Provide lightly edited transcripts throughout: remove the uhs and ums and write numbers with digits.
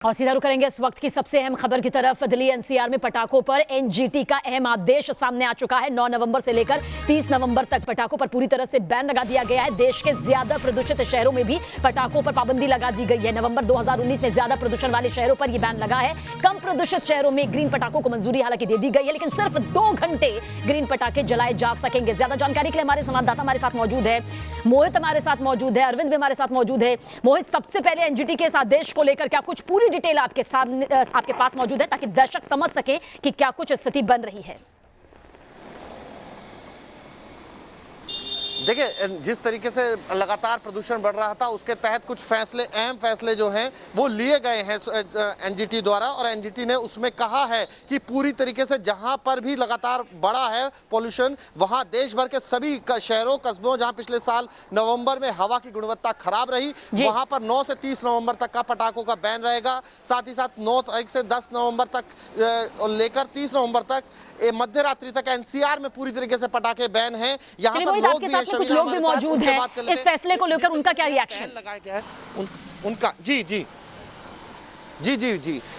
और सीधा रुख करेंगे इस वक्त की सबसे अहम खबर की तरफ। दिल्ली एनसीआर में पटाखों पर एनजीटी का अहम आदेश सामने आ चुका है। 9 नवंबर से लेकर 30 नवंबर तक पटाखों पर पूरी तरह से बैन लगा दिया गया है। देश के ज्यादा प्रदूषित शहरों में भी पटाखों पर पाबंदी लगा दी गई है। नवंबर 2019 में ज्यादा प्रदूषण वाले शहरों पर यह बैन लगा है। कम प्रदूषित शहरों में ग्रीन पटाखों को मंजूरी हालांकि दे दी गई है, लेकिन सिर्फ 2 घंटे ग्रीन पटाखे जलाए जा सकेंगे। ज्यादा जानकारी के लिए हमारे संवाददाता हमारे साथ मौजूद है, मोहित हमारे साथ मौजूद है, अरविंद भी हमारे साथ मौजूद है। मोहित, सबसे पहले एनजीटी के इस आदेश को लेकर क्या कुछ पूरी डिटेल आपके पास मौजूद है ताकि दर्शक समझ सके कि क्या कुछ स्थिति बन रही है? देखिए, जिस तरीके से लगातार प्रदूषण बढ़ रहा था उसके तहत कुछ फैसले, अहम फैसले जो हैं वो लिए गए हैं एनजीटी द्वारा। और एनजीटी ने उसमें कहा है कि पूरी तरीके से जहां पर भी लगातार बढ़ा है पॉल्यूशन, वहां देश भर के सभी शहरों कस्बों जहां पिछले साल नवंबर में हवा की गुणवत्ता खराब रही, वहां पर 9 से 30 नवंबर तक का पटाखों का बैन रहेगा। साथ ही साथ 9 तारीख से 10 नवंबर तक लेकर 30 नवंबर तक मध्य रात्रि तक एनसीआर में पूरी तरीके से पटाखे बैन हैं। यहाँ पर लोग भी कुछ लोग भी मौजूद हैं। इस फैसले को लेकर उनका क्या रिएक्शन लगाया गया है उनका? जी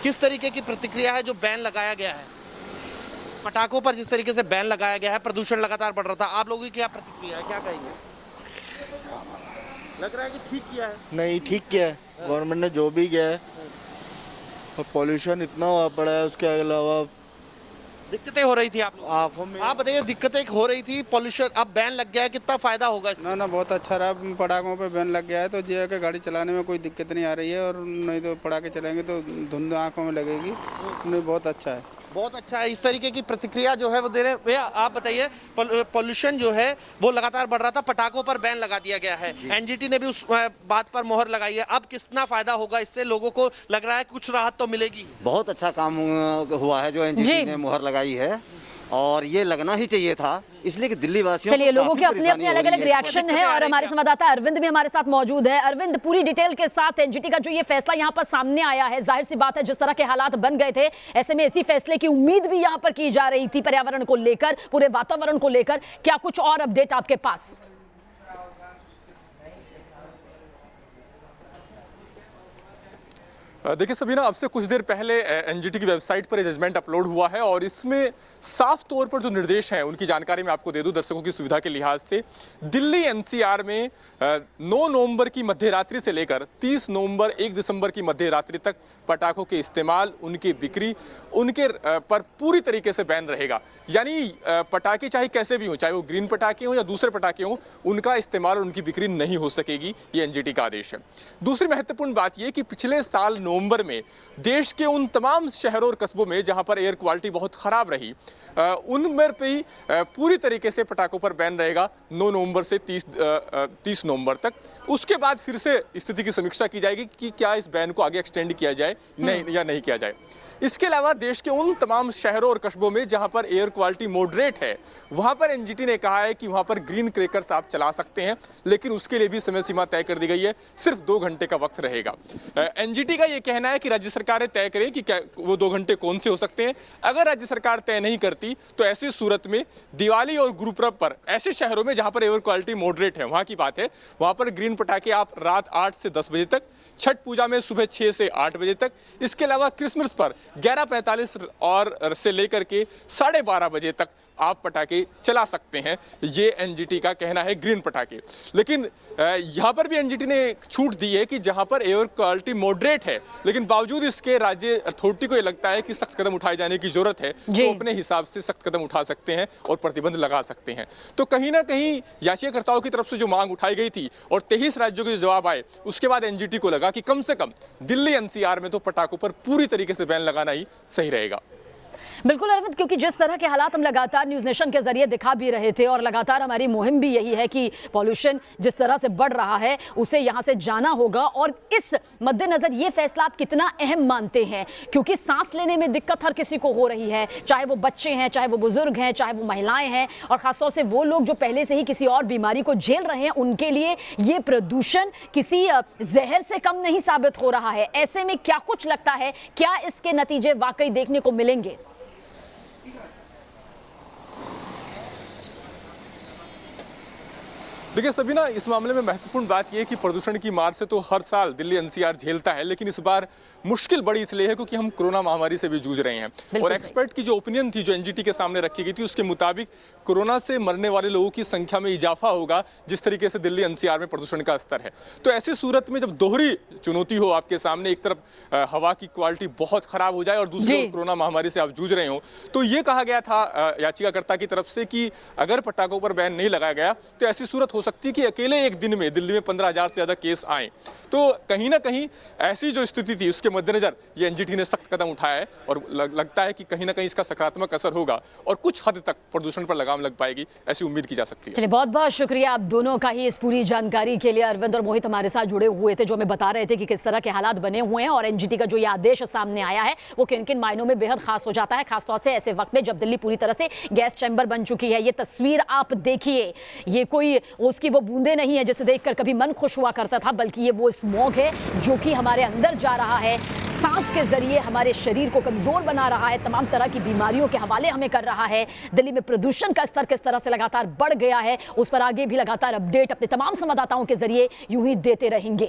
किस तरीके की प्रतिक्रिया है जो बैन लगाया गया है पटाखों पर? जिस तरीके से बैन लगाया गया है, प्रदूषण लगातार बढ़ रहा था, आप लोगों की क्या प्रतिक्रिया है, क्या कहेंगे? लग रहा है कि ठीक किया है? नहीं, ठीक किया है गवर्नमेंट ने जो भी किया है। और पॉल्यूशन इतना हुआ पड़ा है, उसके अलावा दिक्कतें हो रही थी आप लोगों आंखों में। आप बताइए, दिक्कतें हो रही थी, पॉल्यूशन, अब बैन लग गया है, कितना फायदा होगा इससे? ना बहुत अच्छा रहा। पटाखों पे बैन लग गया है तो जे के गाड़ी चलाने में कोई दिक्कत नहीं आ रही है, और नहीं तो पटाखे चलाएंगे तो धुंध आंखों में लगेगी। नहीं, बहुत अच्छा है, बहुत अच्छा है। इस तरीके की प्रतिक्रिया जो है वो दे रहे हैं। भैया आप बताइए, पॉल्यूशन जो है वो लगातार बढ़ रहा था, पटाखों पर बैन लगा दिया गया है, एनजीटी ने भी उस बात पर मोहर लगाई है। अब कितना फायदा होगा इससे? लोगों को लग रहा है कुछ राहत तो मिलेगी। बहुत अच्छा काम हुआ है जो एनजीटी ने मोहर लगाई है, और ये लगना ही चाहिए था, इसलिए कि दिल्ली वासियों चलिए, लोगों के अपने अपने अलग अलग रिएक्शन है। और हमारे संवाददाता अरविंद भी हमारे साथ मौजूद है। अरविंद, पूरी डिटेल के साथ एनजीटी का जो ये फैसला यहाँ पर सामने आया है, जाहिर सी बात है जिस तरह के हालात बन गए थे, ऐसे में इसी फैसले की उम्मीद भी यहाँ पर की जा रही थी पर्यावरण को लेकर, पूरे वातावरण को लेकर। क्या कुछ और अपडेट आपके पास? देखिए सबीना, अब से कुछ देर पहले एनजीटी की वेबसाइट पर जजमेंट अपलोड हुआ है और इसमें साफ तौर पर जो निर्देश हैं उनकी जानकारी मैं आपको दे दूं दर्शकों की सुविधा के लिहाज से। दिल्ली एनसीआर में 9 नवंबर की मध्यरात्रि से लेकर 30 नवंबर 1 दिसंबर की मध्यरात्रि तक पटाखों के इस्तेमाल, उनकी बिक्री, उनके पर पूरी तरीके से बैन रहेगा। यानी पटाखे चाहे कैसे भी हों, चाहे वो ग्रीन पटाखे हों या दूसरे पटाखे हों, उनका इस्तेमाल और उनकी बिक्री नहीं हो सकेगी। ये एनजीटी का आदेश है। दूसरी महत्वपूर्ण बात यह कि पिछले साल नवंबर में देश के उन तमाम शहरों और कस्बों में जहां पर एयर क्वालिटी बहुत खराब रही, उनमें भी पूरी तरीके से पटाखों पर बैन रहेगा 9 नवंबर से 30 नवंबर तक। उसके बाद फिर से स्थिति की समीक्षा की जाएगी कि क्या इस बैन को आगे एक्सटेंड किया जाए या नहीं किया जाए। इसके अलावा देश के उन तमाम शहरों और कस्बों में जहां पर एयर क्वालिटी मॉडरेट है, वहां पर एनजीटी ने कहा है कि वहां पर ग्रीन क्रैकर्स आप चला सकते हैं, लेकिन उसके लिए भी समय सीमा तय कर दी गई है, सिर्फ 2 घंटे का वक्त रहेगा। एनजीटी का यह कहना है कि राज्य सरकारें तय करें कि क्या वो 2 घंटे कौन से हो सकते हैं। अगर राज्य सरकार तय नहीं करती तो ऐसी सूरत में दिवाली और गुरुपर्व पर ऐसे शहरों में जहां पर एयर क्वालिटी मॉडरेट है, वहां की बात है, वहां पर ग्रीन पटाखे आप रात 8 से 10 बजे तक, छठ पूजा में सुबह 6 से 8 बजे तक, इसके अलावा क्रिसमस पर 11:45 और से लेकर के 12:30 बजे तक आप पटाखे चला सकते हैं। ये एनजीटी का कहना है, ग्रीन पटाखे। लेकिन यहाँ पर भी एनजीटी ने छूट दी है कि जहाँ पर एयर क्वालिटी मॉडरेट है, लेकिन बावजूद इसके राज्य अथॉरिटी को ये लगता है कि सख्त कदम उठाए जाने की जरूरत है, तो अपने हिसाब से सख्त कदम उठा सकते हैं और प्रतिबंध लगा सकते हैं। तो कहीं ना कहीं याचिकाकर्ताओं की तरफ से जो मांग उठाई गई थी और 23 राज्यों के जवाब आए, उसके बाद एनजीटी को लगा कि कम से कम दिल्ली एनसीआर में तो पटाखों पर पूरी तरीके से बैन लगाना ही सही रहेगा। बिल्कुल अरविंद, क्योंकि जिस तरह के हालात हम लगातार न्यूज़ नेशन के जरिए दिखा भी रहे थे और लगातार हमारी मुहिम भी यही है कि पॉल्यूशन जिस तरह से बढ़ रहा है उसे यहाँ से जाना होगा। और इस मद्देनजर ये फैसला आप कितना अहम मानते हैं? क्योंकि सांस लेने में दिक्कत हर किसी को हो रही है, चाहे वो बच्चे हैं, चाहे वो बुजुर्ग हैं, चाहे वो महिलाएं हैं, और खासतौर से वो लोग जो पहले से ही किसी और बीमारी को झेल रहे हैं, उनके लिए ये प्रदूषण किसी जहर से कम नहीं साबित हो रहा है। ऐसे में क्या कुछ लगता है, क्या इसके नतीजे वाकई देखने को मिलेंगे? देखिए सबीना, इस मामले में महत्वपूर्ण बात यह है कि प्रदूषण की मार से तो हर साल दिल्ली एनसीआर झेलता है, लेकिन इस बार मुश्किल बड़ी इसलिए है क्योंकि हम कोरोना महामारी से भी जूझ रहे हैं। और एक्सपर्ट की जो ओपिनियन थी, जो एनजीटी के सामने रखी गई थी, उसके मुताबिक कोरोना से मरने वाले लोगों की संख्या में इजाफा होगा जिस तरीके से दिल्ली एनसीआर में प्रदूषण का स्तर है। तो ऐसी सूरत में जब दोहरी चुनौती हो आपके सामने, एक तरफ हवा की क्वालिटी बहुत खराब हो जाए और दूसरी ओर कोरोना महामारी से आप जूझ रहे हो, तो ये कहा गया था याचिकाकर्ता की तरफ से कि अगर पटाखों पर बैन नहीं लगाया गया तो ऐसी सूरत हो सकती है कि अकेले एक दिन में दिल्ली में 15,000 से ज्यादा केस आए। तो कहीं ना कहीं ऐसी जो स्थिति थी उसके मद्देनजर ये एनजीटी ने सख्त कदम उठाया है और लगता है कि कहीं ना कहीं इसका सकारात्मक असर होगा और कुछ हद तक प्रदूषण पर लगाम लग पाएगी, ऐसी उम्मीद की जा सकती है। चलिए, बहुत बहुत शुक्रिया आप दोनों का ही इस पूरी जानकारी के लिए। अरविंद और मोहित हमारे साथ जुड़े हुए थे, जो हमें बता रहे थे कि किस तरह के हालात बने हुए हैं और एनजीटी का जो ये आदेश सामने आया है वो किन किन मायनों में बेहद खास हो जाता है, खासतौर से ऐसे वक्त में जब दिल्ली पूरी तरह से गैस चैम्बर बन चुकी है। ये तस्वीर आप देखिए, ये कोई उसकी वो बूंदे नहीं है जिसे देखकर कभी मन खुश हुआ करता था, बल्कि ये वो स्मॉग है जो कि हमारे अंदर जा रहा है, सांस के जरिए हमारे शरीर को कमजोर बना रहा है, तमाम तरह की बीमारियों के हवाले हमें कर रहा है। दिल्ली में प्रदूषण का स्तर किस तरह से लगातार बढ़ गया है, उस पर आगे भी लगातार अपडेट अपने तमाम संवाददाताओं के जरिए यूं ही देते रहेंगे।